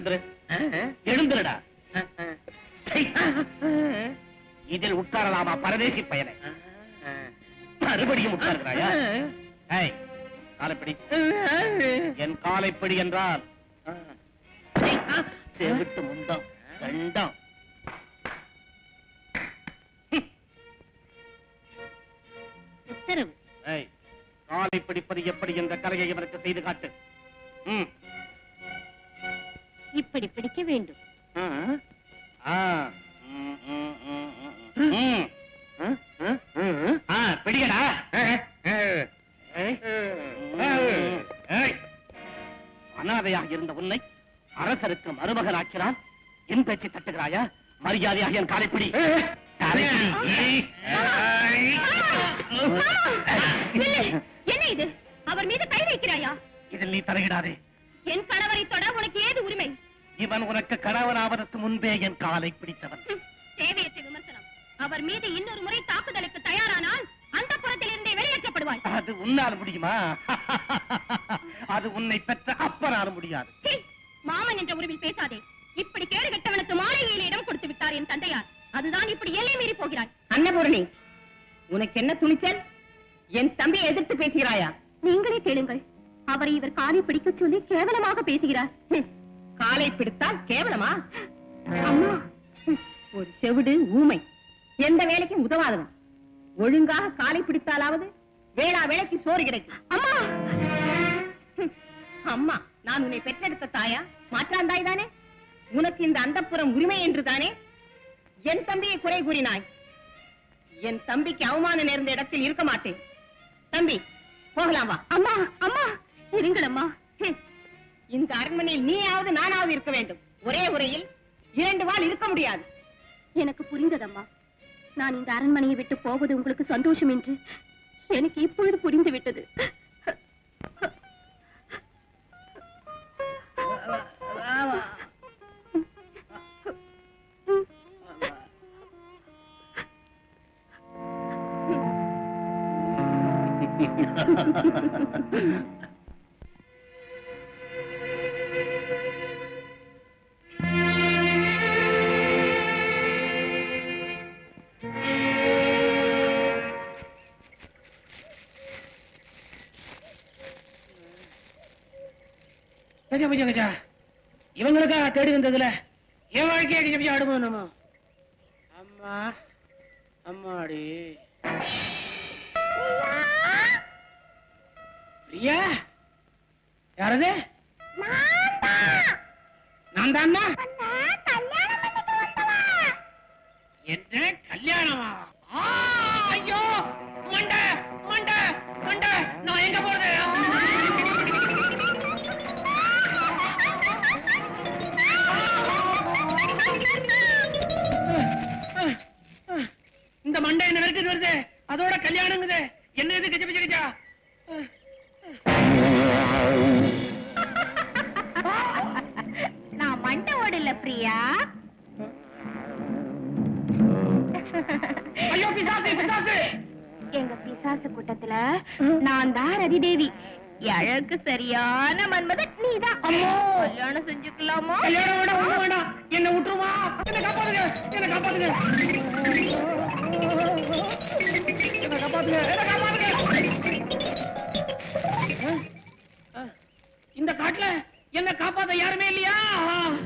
எழுந்துரு, எழுந்துருடா. இதில் உட்காரலாமா பரதேசி பயனை? மறுபடியும் உட்கார்கிறாயா? காலைப்படி. என் காலைப்படி என்றால் செவிட்டு முந்தம் கண்டம். உத்தரவு. காலை பிடிப்பது எப்படி என்ற கலையை இவருக்கு செய்து காட்டு. இப்படி பிடிக்க வேண்டும். பிடிக்கடா. அனாதையாக இருந்த உன்னை அரசருக்கு மருமகனாக்கிறான். என் பேச்சை தட்டுகிறாயா? மரியாதையாக என் காலைப்பிடி. என்ன இது? அவர் மீது கை வைக்கிறாயா? இதில் நீ தலையிடாதே. என் கணவரை தொட உனக்கு ஏது உரிமை? இவன் உனக்கு கணவனாவதற்கு முன்பே என் காலை பிடித்தவன். தேவையற்ற விமர்சனம். அவர் மீது இன்னொரு முறை தாக்குதலுக்கு தயாரானால் அந்த புறத்தில் இருந்தே வெளியேற்றப்படுவாய். அது உன்னால் முடியுமா? அது உன்னை பெற்ற அப்பனாலும் முடியாது. மாமன் என்ற உறவில் பேசாதே. இப்படி கேடு கெட்டவனுக்கு மாளிகையில் இடம் கொடுத்து விட்டார் என் தந்தையார். அதுதான் இப்படி எல்லை மீறி போகிறாய். அன்னபூரணி, உனக்கு என்ன துணிச்சல்? என் தம்பியை எதிர்த்து பேசுகிறாயா? நீங்களே கேளுங்கள். அவரை இவர் காலை பிடிக்க சொல்லி கேவலமாக பேசுகிறார். காலை பிடித்தால் கேவலமா? அம்மா, ஒரு செவிடு ஊமை, எந்த வேலைக்கும் உதவாதவன். ஒழுங்காக காலை பிடித்தாலாவது வேளா வேலைக்கு சோறு கிடைக்கும். அம்மா, அம்மா, நான் உன்னை பெற்றெடுத்த தாயா? மாற்றாந்தாய் தானே? உனக்கு இந்த அந்தப்புறம் உரிமை என்று தானே என் தம்பியை குறை கூறினாய். என் தம்பிக்கு அவமானம் நேர்ந்த இடத்தில் இருக்க மாட்டேன். தம்பி, போகலாம் வா. அம்மா, அம்மா, இருங்கள் அம்மா. இந்த அரண்மனையில் நீயாவது நானாவது இருக்க வேண்டும். ஒரே உரையில் 2 வாள் இருக்க முடியாது. எனக்கு புரிந்ததம்மா. நான் இந்த அரண்மனையை விட்டு போவது உங்களுக்கு சந்தோஷம் என்று எனக்கு இப்பொழுது புரிந்து விட்டது. இவங்களுக்காக தேடி வந்ததுல என் வாழ்க்கையை அடுமோ. அம்மா, அம்மாடி பிரியா, யாரது? நான் தான். என்ன கல்யாணமா? ஐயோ, மண்ட மண்ட மண்ட, நான் எங்க போறது? இந்த மண்டை என்ன விரட்டிட்டு வருது, அதோட கல்யாணங்குது. என்ன இது கஜ கஜா? நான் மண்டை ஓடல பிரியா. ஐயோ, பிசாசு பிசாசு. எங்க பிசாசு கூட்டத்துல நான் தான் ரதிதேவி. அழகு சரியான மன்மதன் நீதான். கல்யாணம் செஞ்சுக்கலாமா? கல்யாணம் வேண்டாம், ஒண்ணு வேண்டாம். என்ன விட்டுருமா? என்ன காப்பாத்துங்க, என்ன காப்பாத்துங்க, என்ன காப்பாத்துங்க, என்ன காப்பாத்துங்க. இந்த காட்டுல என்ன காப்பாத்த யாருமே இல்லையா?